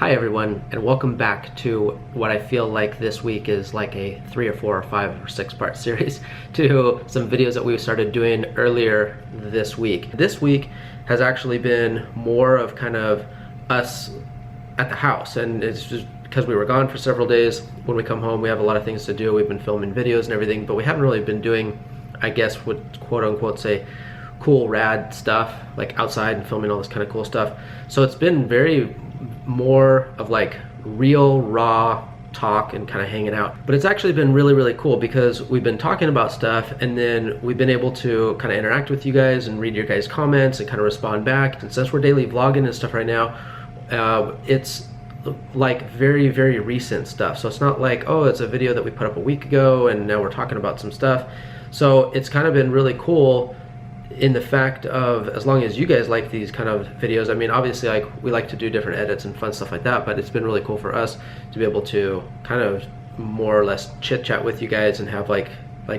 Hi everyone, and welcome back to what I feel like this week is like a 3 or 4 or 5 or 6 part series to some videos that we started doing earlier this week. This week has actually been more of kind of us at the house, and it's just because we were gone for several days. When we come home, we have a lot of things to do. We've been filming videos and everything, but we haven't really been doing, I guess, would quote unquote say cool rad stuff, like outside and filming all this kind of cool stuff. So it's been very more of like real raw talk and kind of hanging out, but it's actually been really cool because we've been talking about stuff and then we've been able to kind of interact with you guys and read your guys' comments and kind of respond back. And since we're daily vlogging and stuff right now, it's like very recent stuff. So it's not like, oh, it's a video that we put up a week ago and now we're talking about some stuff. So it's kind of been really cool in the fact of, as long as you guys like these kind of videos. I mean, obviously, like, we like to do different edits and fun stuff like that, but it's been really cool for us to be able to kind of more or less chit chat with you guys and have like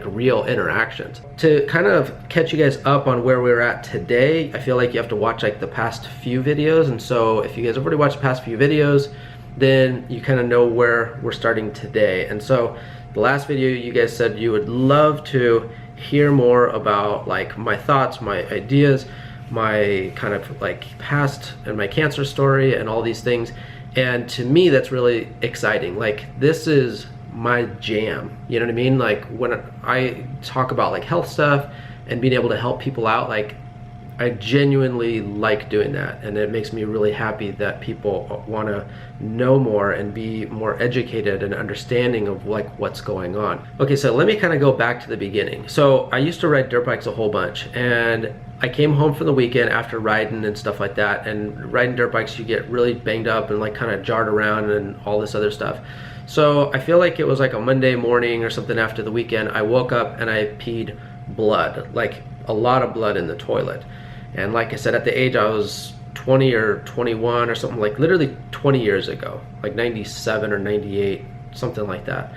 real interactions. To kind of catch you guys up on where we're at today, I feel like you have to watch like the past few videos. And so if you guys have already watched the past few videos, then you kind of know where we're starting today. And so the last video, you guys said you would love to hear more about like my thoughts, my ideas, my kind of like past and my cancer story and all these things. And to me, that's really exciting. Like, this is my jam, you know what I mean? Like, when I talk about like health stuff and being able to help people out, like, I genuinely like doing that, and it makes me really happy that people want to know more and be more educated and understanding of like what's going on. Okay, so let me kind of go back to the beginning. So I used to ride dirt bikes a whole bunch, and I came home from the weekend after riding and stuff like that. And riding dirt bikes, you get really banged up and like kind of jarred around and all this other stuff. So I feel like it was like a Monday morning or something after the weekend, I woke up and I peed blood, like a lot of blood in the toilet. And like I said, at the age I was 20 or 21 or something, like literally 20 years ago, like 97 or 98, something like that.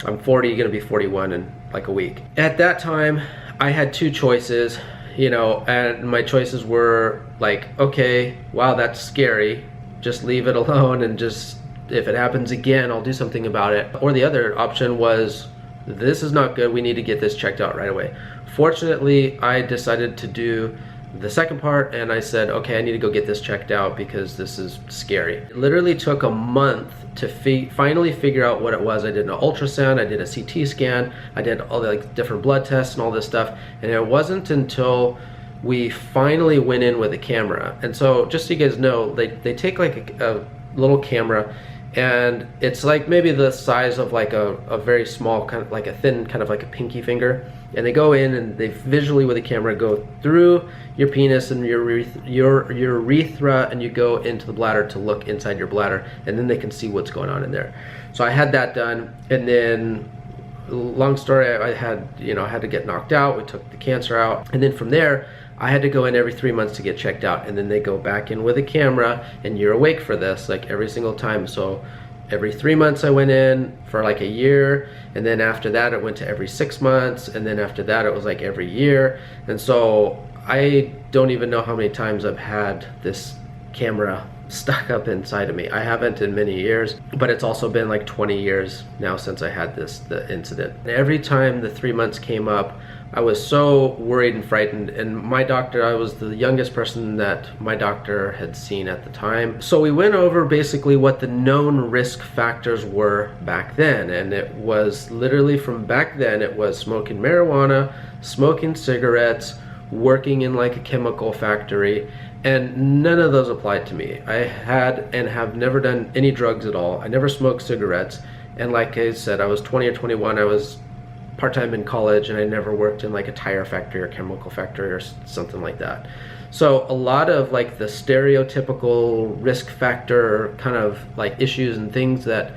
I'm 40, gonna be 41 in like a week. At that time, I had two choices, you know, and my choices were like, okay, wow, that's scary. Just leave it alone, and just, if it happens again, I'll do something about it. Or the other option was, this is not good, we need to get this checked out right away. Fortunately, I decided to do the second part, and I said, okay, I need to go get this checked out because this is scary. It literally took a month to finally figure out what it was. I did an ultrasound, I did a CT scan, I did all the like different blood tests and all this stuff, and it wasn't until we finally went in with a camera. And so just so you guys know, they take like a little camera, and it's like maybe the size of like a very small, kind of like a thin, kind of like a pinky finger, and they go in and they visually with a camera go through your penis and your urethra, and you go into the bladder to look inside your bladder, and then they can see what's going on in there. So I had that done, and then, long story, I had to get knocked out. We took the cancer out, and then from there I had to go in every 3 months to get checked out, and then they go back in with a camera, and you're awake for this like every single time. So every 3 months I went in for like a year, and then after that it went to every 6 months, and then after that it was like every year. And so I don't even know how many times I've had this camera stuck up inside of me. I haven't in many years, but it's also been like 20 years now since I had the incident. And every time the 3 months came up, I was so worried and frightened, and my doctor, I was the youngest person that my doctor had seen at the time. So we went over basically what the known risk factors were back then, and it was literally from back then, it was smoking marijuana, smoking cigarettes, working in like a chemical factory, and none of those applied to me. I had and have never done any drugs at all. I never smoked cigarettes, and like I said, I was 20 or 21, I was part-time in college, and I never worked in like a tire factory or chemical factory or something like that. So a lot of like the stereotypical risk factor kind of like issues and things that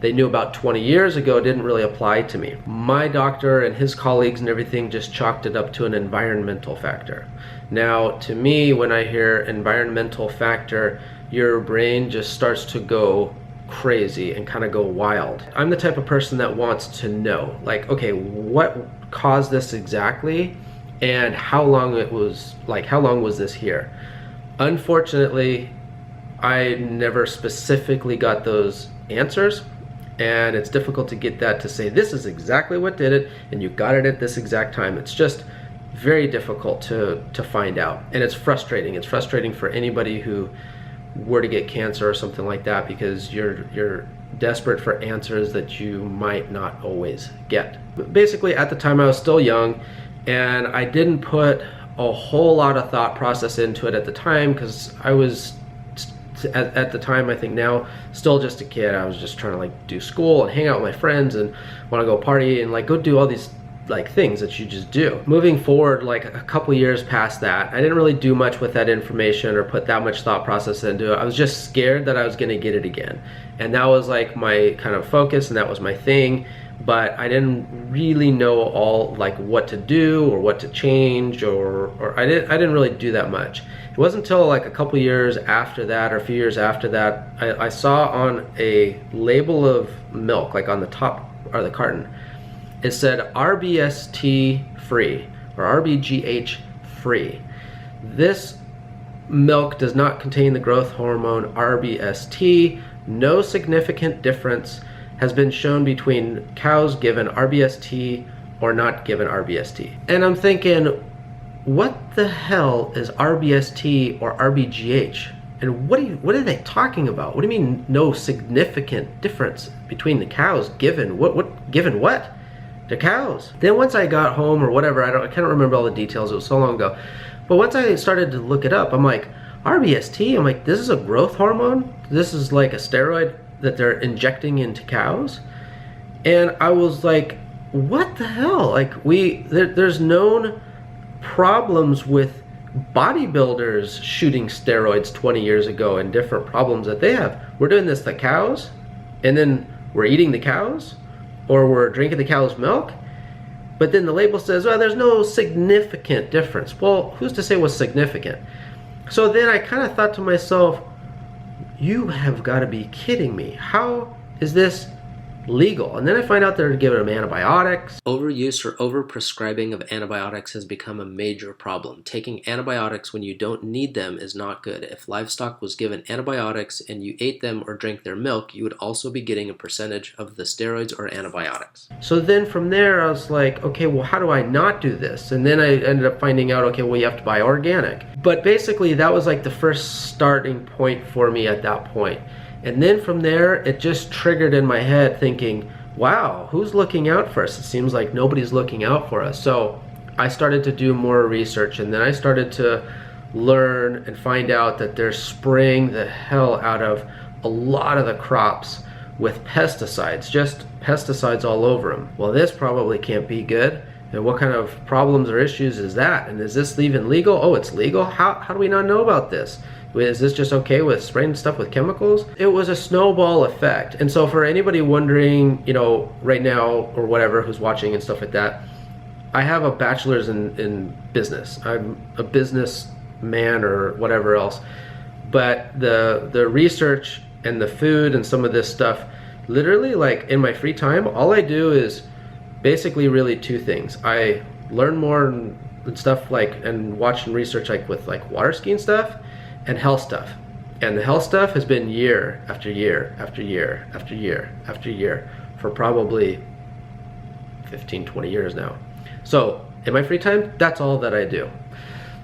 they knew about 20 years ago didn't really apply to me. My doctor and his colleagues and everything just chalked it up to an environmental factor. Now, to me, when I hear environmental factor, your brain just starts to go crazy and kind of go wild. I'm the type of person that wants to know, like, okay, what caused this exactly, and how long was this here? Unfortunately, I never specifically got those answers, and it's difficult to get that to say this is exactly what did it and you got it at this exact time. It's just very difficult to find out, and it's frustrating. It's frustrating for anybody who were to get cancer or something like that, because you're desperate for answers that you might not always get. But basically, at the time I was still young, and I didn't put a whole lot of thought process into it at the time, because I was at the time, I think now, still just a kid. I was just trying to like do school and hang out with my friends and want to go party and like go do all these like things that you just do. Moving forward, like a couple years past that, I didn't really do much with that information or put that much thought process into it. I was just scared that I was going to get it again, and that was like my kind of focus, and that was my thing. But I didn't really know all like what to do or what to change, or I didn't really do that much. It wasn't until like a couple years after that, or a few years after that, I saw on a label of milk, like on the top or the carton, it said RBST free or RBGH free. This milk does not contain the growth hormone RBST. No significant difference has been shown between cows given RBST or not given RBST. And I'm thinking, what the hell is RBST or RBGH? And what are they talking about? What do you mean no significant difference between the cows given? What given what? The cows. Then once I got home or whatever, I can't remember all the details, it was so long ago. But once I started to look it up, I'm like, RBST, I'm like, this is a growth hormone? This is like a steroid that they're injecting into cows? And I was like, what the hell? Like there's known problems with bodybuilders shooting steroids 20 years ago and different problems that they have. We're doing this to cows, and then we're eating the cows, or we're drinking the cow's milk, but then the label says, well, there's no significant difference. Well, who's to say what's significant? So then I kind of thought to myself, you have got to be kidding me. How is this legal? And then I find out they're giving them antibiotics. Overuse or overprescribing of antibiotics has become a major problem. Taking antibiotics when you don't need them is not good. If livestock was given antibiotics and you ate them or drank their milk, you would also be getting a percentage of the steroids or antibiotics. So then from there I was like, okay, well, how do I not do this? And then I ended up finding out, okay, well, you have to buy organic. But basically that was like the first starting point for me at that point. And then from there, it just triggered in my head thinking, wow, who's looking out for us? It seems like nobody's looking out for us. So I started to do more research, and then I started to learn and find out that they're spraying the hell out of a lot of the crops with pesticides, just pesticides all over them. Well, this probably can't be good. And what kind of problems or issues is that? And is this even legal? Oh, it's legal? How do we not know about this? Is this just okay with spraying stuff with chemicals? It was a snowball effect. And so for anybody wondering, you know, right now or whatever, who's watching and stuff like that, I have a bachelor's in business. I'm a businessman or whatever else. But the research and the food and some of this stuff, literally, like in my free time, all I do is basically really two things. I learn more and stuff like, and watch and research like with like water skiing stuff, and health stuff. And the health stuff has been year after year after year after year after year for probably 15, 20 years now. So in my free time, that's all that I do.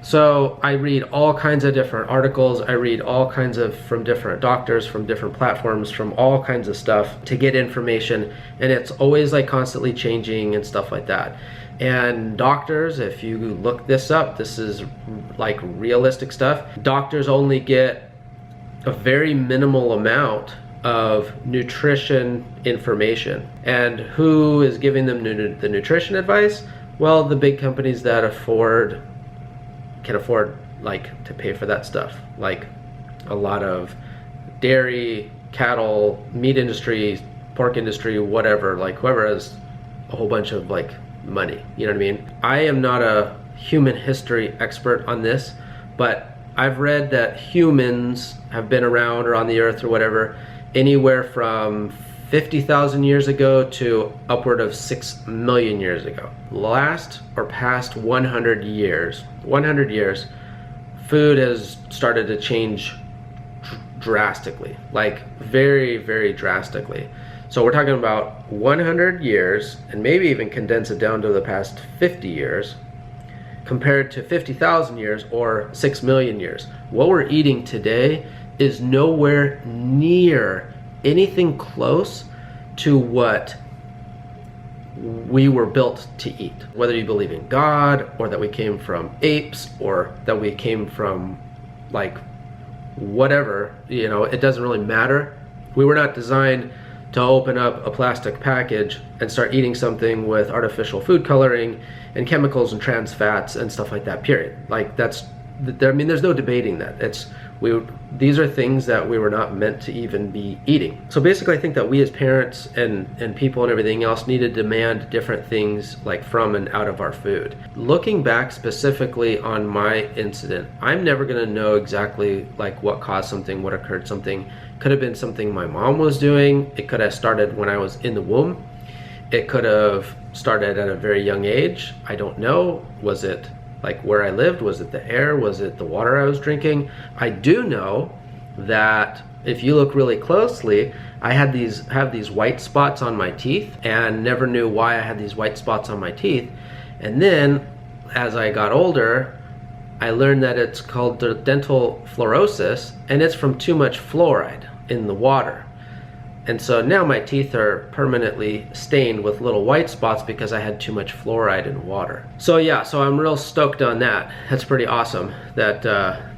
So I read all kinds of different articles. I read all kinds of, from different doctors, from different platforms, from all kinds of stuff to get information. And it's always like constantly changing and stuff like that. And doctors, if you look this up, this is like realistic stuff. Doctors only get a very minimal amount of nutrition information. And who is giving them the nutrition advice? Well, the big companies that can afford like to pay for that stuff. Like a lot of dairy, cattle, meat industry, pork industry, whatever, like whoever has a whole bunch of like money, you know what I mean? I am not a human history expert on this, but I've read that humans have been around or on the earth or whatever anywhere from 50,000 years ago to upward of 6 million years ago. Last or past 100 years, food has started to change drastically, like very, very drastically. So we're talking about 100 years, and maybe even condense it down to the past 50 years, compared to 50,000 years or 6 million years. What we're eating today is nowhere near anything close to what we were built to eat. Whether you believe in God, or that we came from apes, or that we came from like whatever, you know, it doesn't really matter. We were not designed to open up a plastic package and start eating something with artificial food coloring and chemicals and trans fats and stuff like that, period. Like that's, I mean, there's no debating that. These are things that we were not meant to even be eating. So basically I think that we as parents and people and everything else need to demand different things like from and out of our food. Looking back specifically on my incident, I'm never gonna know exactly like what caused something, what occurred something. Could have been something my mom was doing. It could have started when I was in the womb. It could have started at a very young age. I don't know. Was it like where I lived? Was it the air? Was it the water I was drinking? I do know that if you look really closely, I have these white spots on my teeth, and never knew why I had these white spots on my teeth. And then as I got older, I learned that it's called dental fluorosis, and it's from too much fluoride in the water. And so now my teeth are permanently stained with little white spots because I had too much fluoride in water. So yeah, so I'm real stoked on that. That's pretty awesome that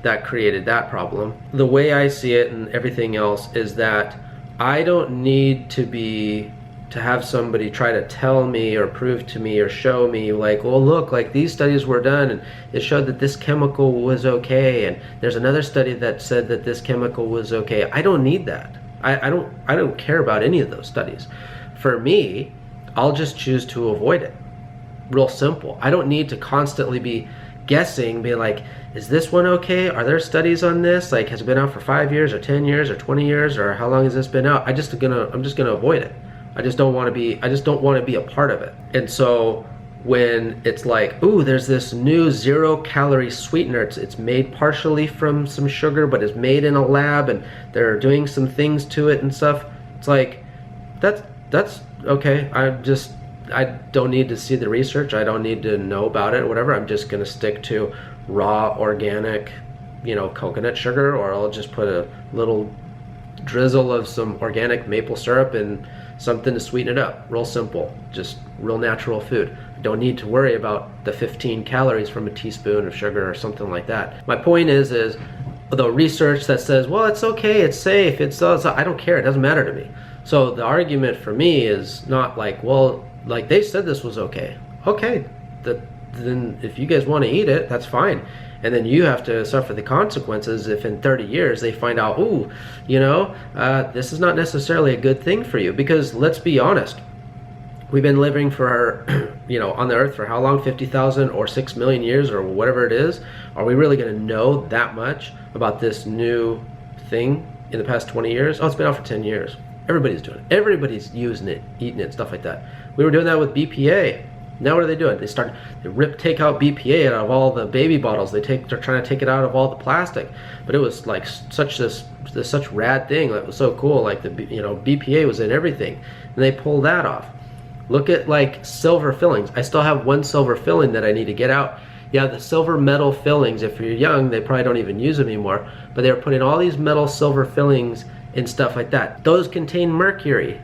that created that problem. The way I see it and everything else is that I don't need to have somebody try to tell me or prove to me or show me like, well, look, like these studies were done and it showed that this chemical was okay, and there's another study that said that this chemical was okay. I don't need that. I don't care about any of those studies. For me, I'll just choose to avoid it. Real simple. I don't need to constantly be guessing, be like, is this one okay? Are there studies on this? Like, has it been out for 5 years or 10 years or 20 years, or how long has this been out? I'm just gonna avoid it. I just don't want to be a part of it. And so when it's like, ooh, there's this new 0-calorie sweetener, it's made partially from some sugar, but it's made in a lab and they're doing some things to it and stuff, it's like, that's okay. I don't need to see the research. I don't need to know about it or whatever. I'm just gonna stick to raw organic, you know, coconut sugar, or I'll just put a little drizzle of some organic maple syrup and something to sweeten it up. Real simple, just real natural food. I don't need to worry about the 15 calories from a teaspoon of sugar or something like that. My point is the research that says, well, it's okay, it's safe, I don't care, it doesn't matter to me. So the argument for me is not like, well, like they said this was okay. Okay, then if you guys want to eat it, that's fine. And then you have to suffer the consequences if in 30 years they find out, ooh, you know, this is not necessarily a good thing for you. Because let's be honest, we've been living for, you know, on the earth for how long? 50,000 or 6 million years or whatever it is. Are we really going to know that much about this new thing in the past 20 years? Oh, it's been out for 10 years. Everybody's doing it. Everybody's using it, eating it, stuff like that. We were doing that with BPA. Now what are they doing? They take out BPA out of all the baby bottles. They're trying to take it out of all the plastic. But it was like such rad thing that was so cool. Like BPA was in everything, and they pulled that off. Look at like silver fillings. I still have one silver filling that I need to get out. Yeah, the silver metal fillings. If you're young, they probably don't even use them anymore. But they were putting all these metal silver fillings in stuff like that. Those contain mercury.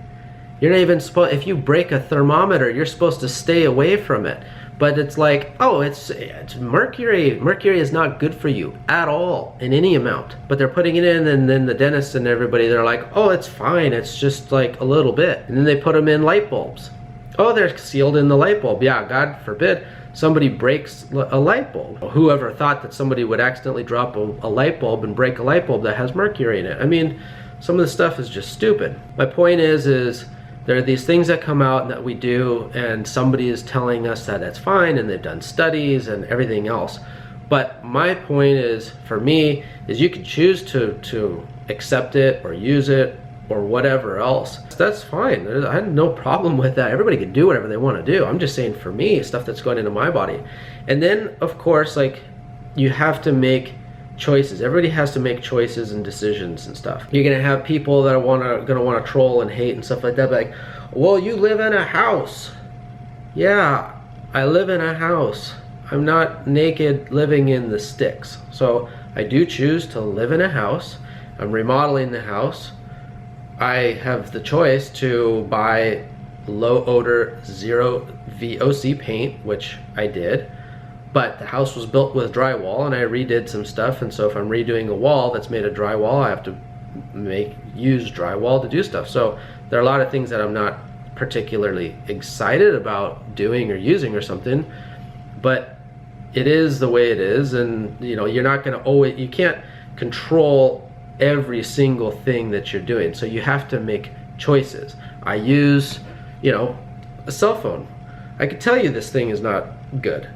You're not even supposed, if you break a thermometer, you're supposed to stay away from it. But it's like, oh, it's mercury. Mercury is not good for you at all in any amount. But they're putting it in, and then the dentists and everybody, they're like, oh, it's fine. It's just like a little bit. And then they put them in light bulbs. Oh, they're sealed in the light bulb. Yeah, God forbid somebody breaks a light bulb. Whoever thought that somebody would accidentally drop a light bulb and break a light bulb that has mercury in it? I mean, some of this stuff is just stupid. My point is there are these things that come out that we do, and somebody is telling us that that's fine, and they've done studies and everything else. But my point is, for me, is you can choose to accept it or use it or whatever else. That's fine. I have no problem with that. Everybody can do whatever they want to do. I'm just saying, for me, stuff that's going into my body. And then, of course, like, you have to make choices. Everybody has to make choices and decisions and stuff. You're gonna have people that are gonna wanna troll and hate and stuff like that, like, well, you live in a house. Yeah, I live in a house. I'm not naked living in the sticks. So I do choose to live in a house. I'm remodeling the house. I have the choice to buy low odor, zero VOC paint, which I did. But the house was built with drywall and I redid some stuff, and so if I'm redoing a wall that's made of drywall, I have to use drywall to do stuff. So there are a lot of things that I'm not particularly excited about doing or using or something, but it is the way it is. And you know, you're not gonna always, you can't control every single thing that you're doing, so you have to make choices. I use, you know, a cell phone. I could tell you this thing is not good,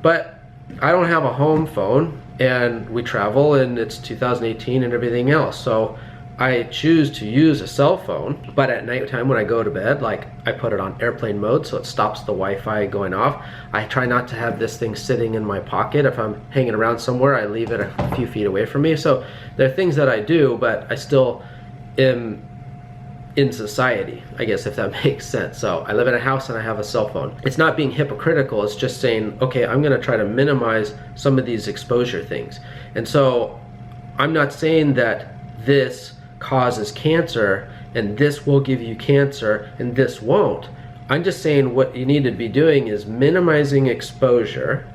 but I don't have a home phone and we travel and it's 2018 and everything else. So I choose to use a cell phone, but at nighttime when I go to bed, like I put it on airplane mode so it stops the Wi-Fi going off. I try not to have this thing sitting in my pocket. If I'm hanging around somewhere, I leave it a few feet away from me. So there are things that I do, but I still am in society, I guess, if that makes sense. So I live in a house and I have a cell phone. It's not being hypocritical, it's just saying, okay, I'm gonna try to minimize some of these exposure things. And so I'm not saying that this causes cancer and this will give you cancer and this won't. I'm just saying what you need to be doing is minimizing exposure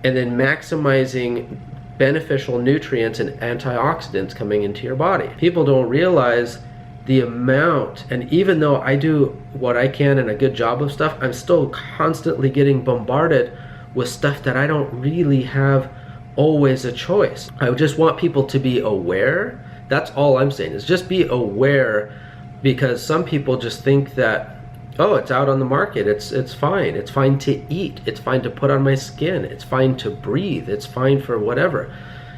and then maximizing beneficial nutrients and antioxidants coming into your body. People don't realize the amount, and even though I do what I can and a good job of stuff, I'm still constantly getting bombarded with stuff that I don't really have always a choice. I just want people to be aware. That's all I'm saying, is just be aware, because some people just think that, oh, it's out on the market, it's fine. It's fine to eat, it's fine to put on my skin, it's fine to breathe, it's fine for whatever.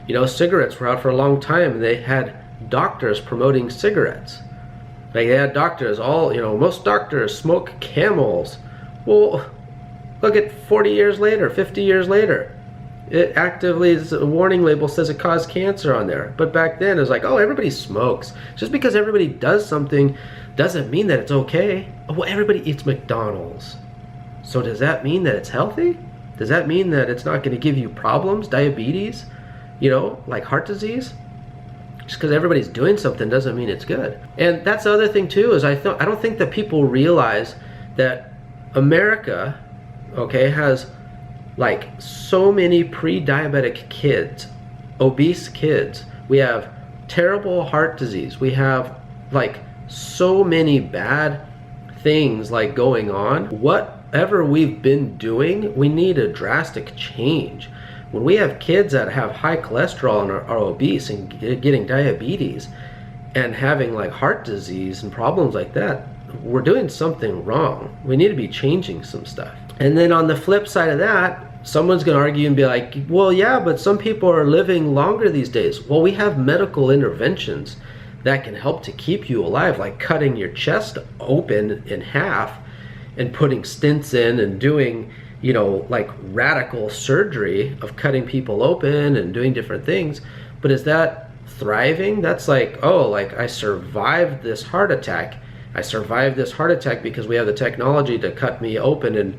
You know, cigarettes were out for a long time and they had doctors promoting cigarettes. Like they had doctors, all, you know, most doctors smoke Camels. Well, look at 40 years later, 50 years later. It actively, a warning label says it caused cancer on there. But back then it was like, oh, everybody smokes. Just because everybody does something doesn't mean that it's okay. Oh, well, everybody eats McDonald's. So does that mean that it's healthy? Does that mean that it's not going to give you problems, diabetes, you know, like heart disease? Just because everybody's doing something doesn't mean it's good. And that's the other thing too, is I don't think that people realize that America, okay, has like so many pre-diabetic kids, obese kids. We have terrible heart disease. We have like so many bad things like going on. Whatever we've been doing, we need a drastic change. When we have kids that have high cholesterol and are obese and getting diabetes and having like heart disease and problems like that, we're doing something wrong. We need to be changing some stuff. And then on the flip side of that, someone's gonna argue and be like, well, yeah, but some people are living longer these days. Well, we have medical interventions that can help to keep you alive, like cutting your chest open in half and putting stents in and doing, you know, like radical surgery of cutting people open and doing different things. But is that thriving? That's like, oh, like I survived this heart attack. I survived this heart attack because we have the technology to cut me open and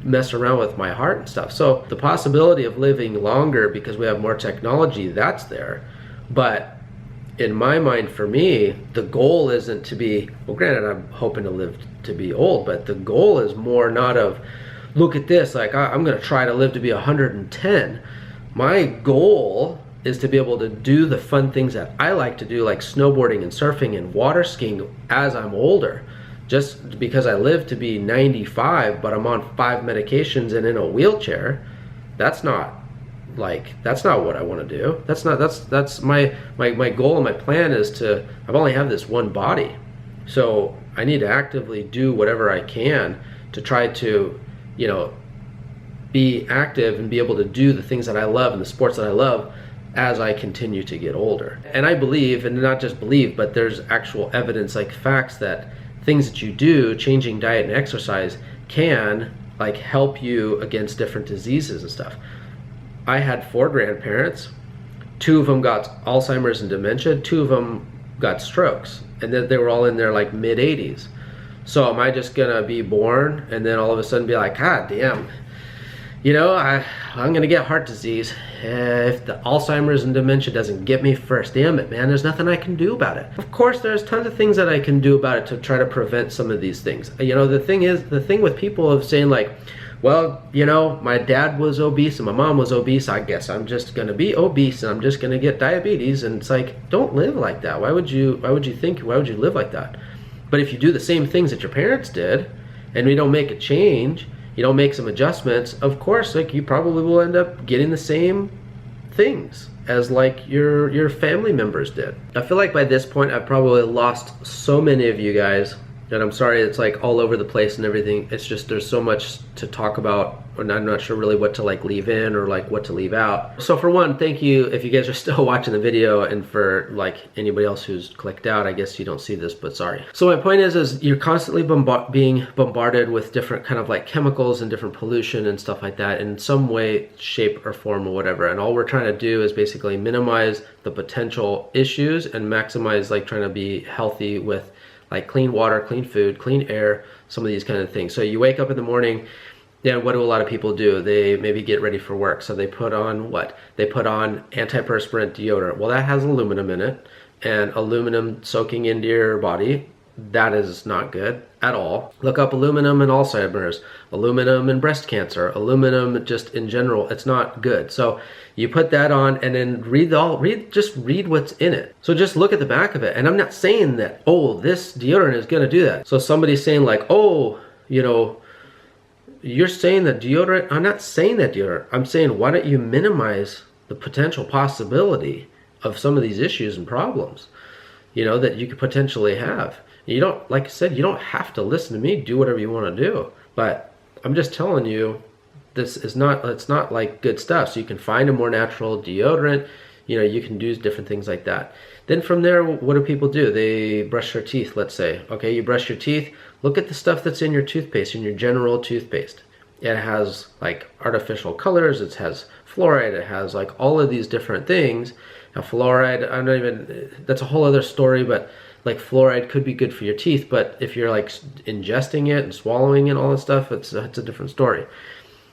mess around with my heart and stuff. So the possibility of living longer because we have more technology, that's there. But in my mind, for me, the goal isn't to be, well, granted, I'm hoping to live to be old, but the goal is more not of, look at this, like I'm gonna try to live to be 110. My goal is to be able to do the fun things that I like to do, like snowboarding and surfing and water skiing as I'm older. Just because I live to be 95, but I'm on 5 medications and in a wheelchair, that's not what I want to do. That's my goal and my plan is to, I've only have this one body. So I need to actively do whatever I can to try to, you know, be active and be able to do the things that I love and the sports that I love as I continue to get older. And I believe, and not just believe, but there's actual evidence, like facts, that things that you do, changing diet and exercise, can like help you against different diseases and stuff. I had 4 grandparents 2 of them got Alzheimer's and dementia, 2 of them got strokes, and then they were all in their like mid 80s. So am I just gonna be born and then all of a sudden be like, God damn, you know, I'm gonna get heart disease if the Alzheimer's and dementia doesn't get me first. Damn it, man, there's nothing I can do about it. Of course, there's tons of things that I can do about it to try to prevent some of these things. You know, the thing with people of saying like, well, you know, my dad was obese and my mom was obese, I guess I'm just gonna be obese and I'm just gonna get diabetes. And it's like, don't live like that. Why would you live like that? But if you do the same things that your parents did and we don't make a change, you don't make some adjustments, of course, like you probably will end up getting the same things as like your family members did. I feel like by this point I've probably lost so many of you guys, and I'm sorry it's like all over the place and everything. It's just there's so much to talk about and I'm not sure really what to like leave in or like what to leave out. So for one, thank you if you guys are still watching the video, and for like anybody else who's clicked out, I guess you don't see this, but sorry. So my point is you're constantly being bombarded with different kind of like chemicals and different pollution and stuff like that in some way, shape or form or whatever. And all we're trying to do is basically minimize the potential issues and maximize like trying to be healthy with like clean water, clean food, clean air, some of these kind of things. So you wake up in the morning, yeah, what do a lot of people do? They maybe get ready for work. So they put on what? They put on antiperspirant deodorant. Well, that has aluminum in it, and aluminum soaking into your body, that is not good at all. Look up aluminum and Alzheimer's, aluminum and breast cancer, aluminum just in general, it's not good. So you put that on and then just read what's in it. So just look at the back of it. And I'm not saying that, oh, this deodorant is gonna do that. So somebody's saying like, oh, you know, you're saying that deodorant, I'm not saying that deodorant. I'm saying why don't you minimize the potential possibility of some of these issues and problems, you know, that you could potentially have. You don't, like I said, you don't have to listen to me, do whatever you want to do. But I'm just telling you, this is not, it's not like good stuff. So you can find a more natural deodorant, you know, you can do different things like that. Then from there, what do people do? They brush their teeth, let's say. Okay, you brush your teeth, look at the stuff that's in your toothpaste, in your general toothpaste. It has like artificial colors, it has fluoride, it has like all of these different things. Now fluoride, I'm not even, that's a whole other story, but like fluoride could be good for your teeth, but if you're like ingesting it and swallowing it and all this stuff, it's a different story.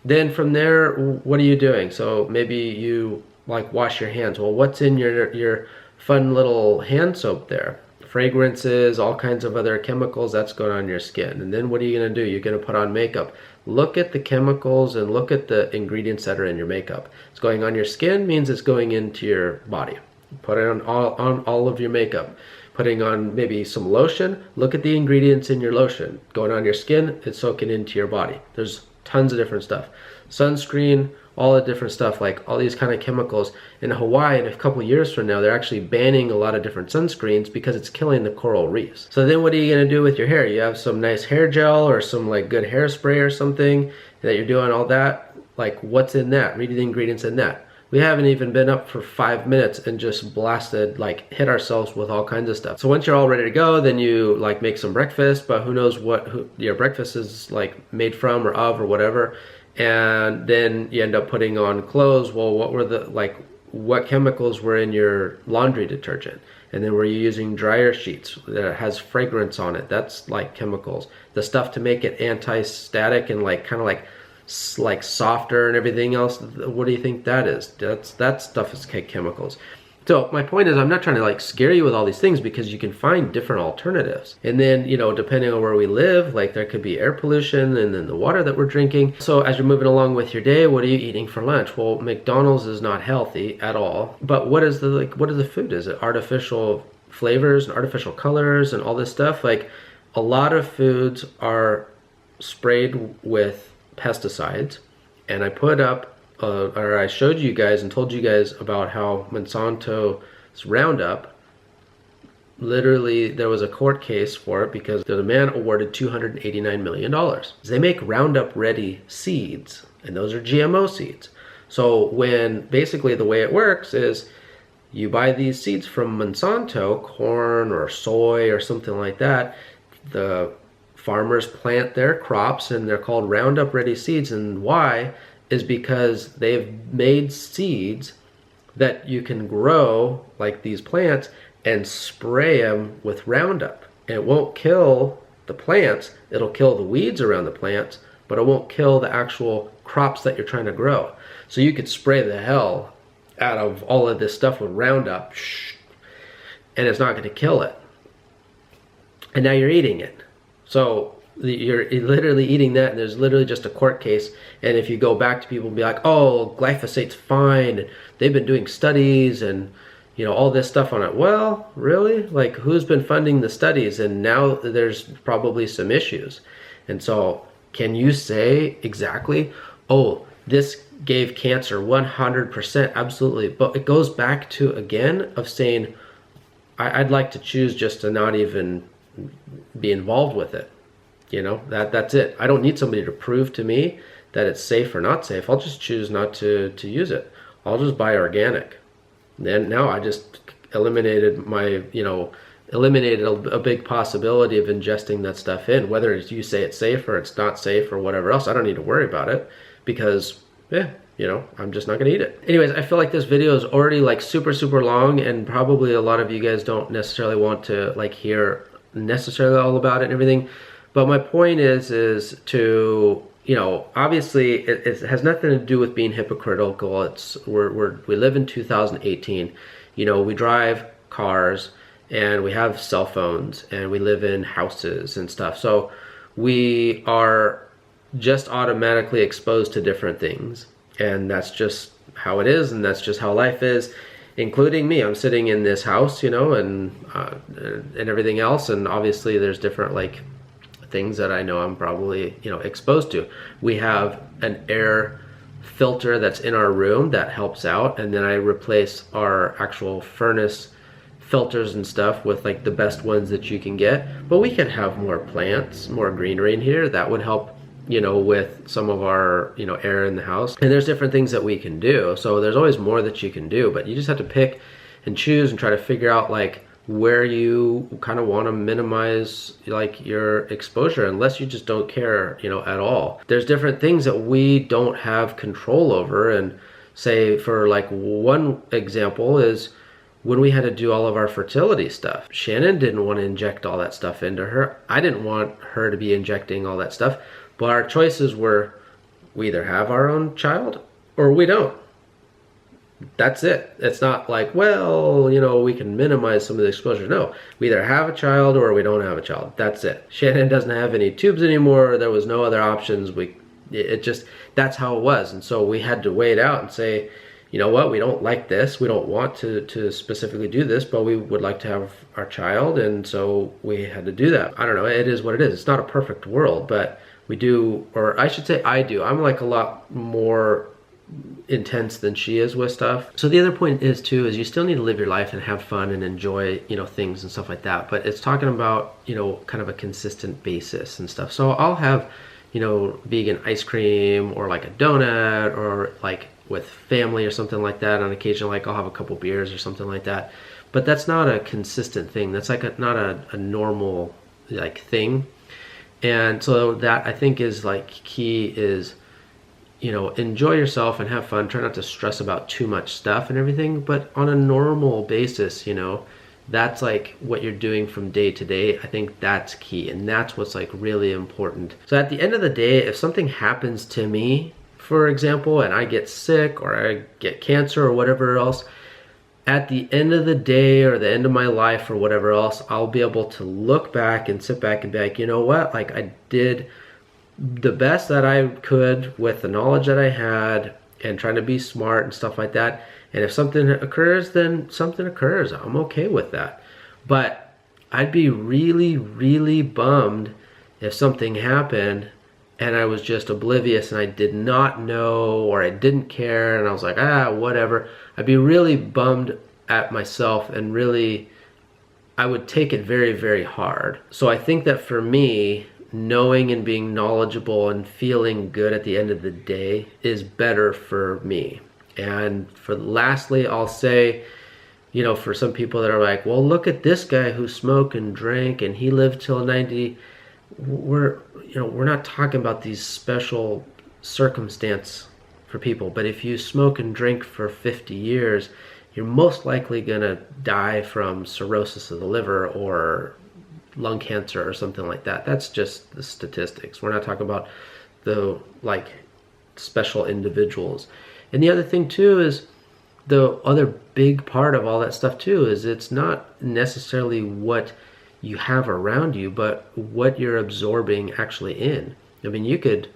Then from there, what are you doing? So maybe you like wash your hands. Well, what's in your fun little hand soap there? Fragrances, all kinds of other chemicals, that's going on your skin. And then what are you going to do? You're going to put on makeup. Look at the chemicals and look at the ingredients that are in your makeup. It's going on your skin means it's going into your body. Put it on all of your makeup. Putting on maybe some lotion, look at the ingredients in your lotion. Going on your skin, it's soaking into your body. There's tons of different stuff. Sunscreen, all the different stuff, like all these kind of chemicals. In Hawaii, in a couple of years from now, they're actually banning a lot of different sunscreens because it's killing the coral reefs. So then what are you gonna do with your hair? You have some nice hair gel or some like good hairspray or something that you're doing all that. Like what's in that? Read the ingredients in that. We haven't even been up for 5 minutes and just blasted, like hit ourselves with all kinds of stuff. So once you're all ready to go, then you like make some breakfast, but who knows what your breakfast is like made from or of or whatever. And then you end up putting on clothes. Well, what chemicals were in your laundry detergent? And then were you using dryer sheets that has fragrance on it? That's like chemicals. The stuff to make it anti-static and like kind of like softer and everything else, what do you think that is? That stuff is chemicals. So my point is, I'm not trying to like scare you with all these things because you can find different alternatives. And then, you know, depending on where we live, like there could be air pollution and then the water that we're drinking. So as you're moving along with your day, what are you eating for lunch? Well, McDonald's is not healthy at all. But what is the food? Is it artificial flavors and artificial colors and all this stuff? Like a lot of foods are sprayed with pesticides, and I put up or I showed you guys and told you guys about how Monsanto's Roundup, literally there was a court case for it because the man awarded $289 million. They make Roundup ready seeds, and those are GMO seeds. So when basically the way it works is you buy these seeds from Monsanto, corn or soy or something like that, the farmers plant their crops and they're called Roundup ready seeds. And why is because they've made seeds that you can grow like these plants and spray them with Roundup. And it won't kill the plants, it'll kill the weeds around the plants, but it won't kill the actual crops that you're trying to grow. So you could spray the hell out of all of this stuff with Roundup, and it's not going to kill it. And now you're eating it. So you're literally eating that, and there's literally just a court case. And if you go back to people and be like, oh, glyphosate's fine, and they've been doing studies and all this stuff on it. Well, really? Like, who's been funding the studies? And now there's probably some issues. And so can you say exactly, oh, this gave cancer 100%? Absolutely. But it goes back to, again, of saying, I'd like to choose just to not even be involved with it. That's it. I don't need somebody to prove to me that it's safe or not safe. I'll just choose not to use it. I'll just buy organic. Then now I just eliminated a big possibility of ingesting that stuff in. Whether you say it's safe or it's not safe or whatever else, I don't need to worry about it, because I'm just not gonna eat it. Anyways, I feel like this video is already like super long, and probably a lot of you guys don't necessarily want to like hear necessarily all about it and everything. But my point is to, obviously it has nothing to do with being hypocritical. We live in 2018. We drive cars and we have cell phones and we live in houses and stuff. So we are just automatically exposed to different things. And that's just how it is, and that's just how life is, including me. I'm sitting in this house, and everything else, and obviously there's different like things that I know I'm probably exposed to. We have an air filter that's in our room that helps out, and then I replace our actual furnace filters and stuff with like the best ones that you can get. But we can have more plants, more greenery in here that would help with some of our air in the house. And there's different things that we can do, so there's always more that you can do, but you just have to pick and choose and try to figure out like where you kind of want to minimize like your exposure, unless you just don't care at all. There's different things that we don't have control over, and say for like one example is when we had to do all of our fertility stuff. Shannon didn't want to inject all that stuff into her. I didn't want her to be injecting all that stuff. But our choices were, we either have our own child or we don't. That's it. It's not like, well, we can minimize some of the exposure. No, we either have a child or we don't have a child. That's it. Shannon doesn't have any tubes anymore. There was no other options. That's how it was. And so we had to weigh it out and say, you know what, we don't like this. We don't want to specifically do this, but we would like to have our child. And so we had to do that. I don't know. It is what it is. It's not a perfect world, but we do, or I should say I do. I'm like a lot more intense than she is with stuff. So the other point is too, is you still need to live your life and have fun and enjoy, things and stuff like that. But it's talking about, kind of a consistent basis and stuff. So I'll have, vegan ice cream or like a donut or like with family or something like that on occasion. Like I'll have a couple beers or something like that. But that's not a consistent thing. That's like not a normal like thing. And so that I think is like key is, enjoy yourself and have fun. Try not to stress about too much stuff and everything, but on a normal basis, that's like what you're doing from day to day. I think that's key, and that's what's like really important. So at the end of the day, if something happens to me, for example, and I get sick or I get cancer or whatever else, at the end of the day or the end of my life or whatever else, I'll be able to look back and sit back and be like, you know what, like I did the best that I could with the knowledge that I had and trying to be smart and stuff like that. And if something occurs, then something occurs. I'm okay with that. But I'd be really, really bummed if something happened and I was just oblivious and I did not know or I didn't care and I was like, whatever. I'd be really bummed at myself, and really I would take it very, very hard. So I think that for me, knowing and being knowledgeable and feeling good at the end of the day is better for me. And for lastly, I'll say, for some people that are like, well, look at this guy who smoked and drank and he lived till 90. We're not talking about these special circumstance for people. But if you smoke and drink for 50 years, you're most likely gonna die from cirrhosis of the liver or lung cancer or something like that. That's just the statistics. We're not talking about the like special individuals. And the other thing too is, the other big part of all that stuff too is it's not necessarily what you have around you, but what you're absorbing actually in. I mean, you could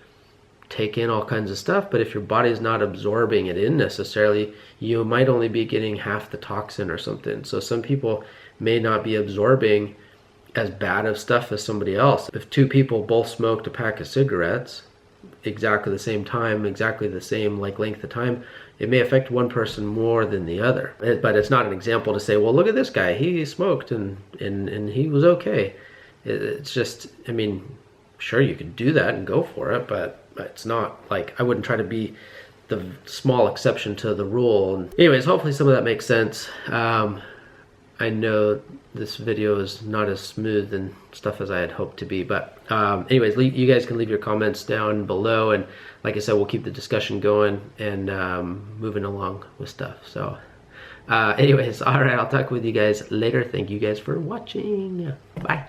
take in all kinds of stuff, but if your body's not absorbing it in necessarily, you might only be getting half the toxin or something. So some people may not be absorbing as bad of stuff as somebody else. If two people both smoked a pack of cigarettes exactly the same time, exactly the same like length of time, it may affect one person more than the other. But it's not an example to say, well, look at this guy, he smoked and he was okay. It's just, I mean, sure, you could do that and go for it, but it's not like, I wouldn't try to be the small exception to the rule. And anyways, hopefully some of that makes sense. I know this video is not as smooth and stuff as I had hoped to be, but anyways, you guys can leave your comments down below, and like I said, we'll keep the discussion going and moving along with stuff. So anyways, all right, I'll talk with you guys later. Thank you guys for watching. Bye.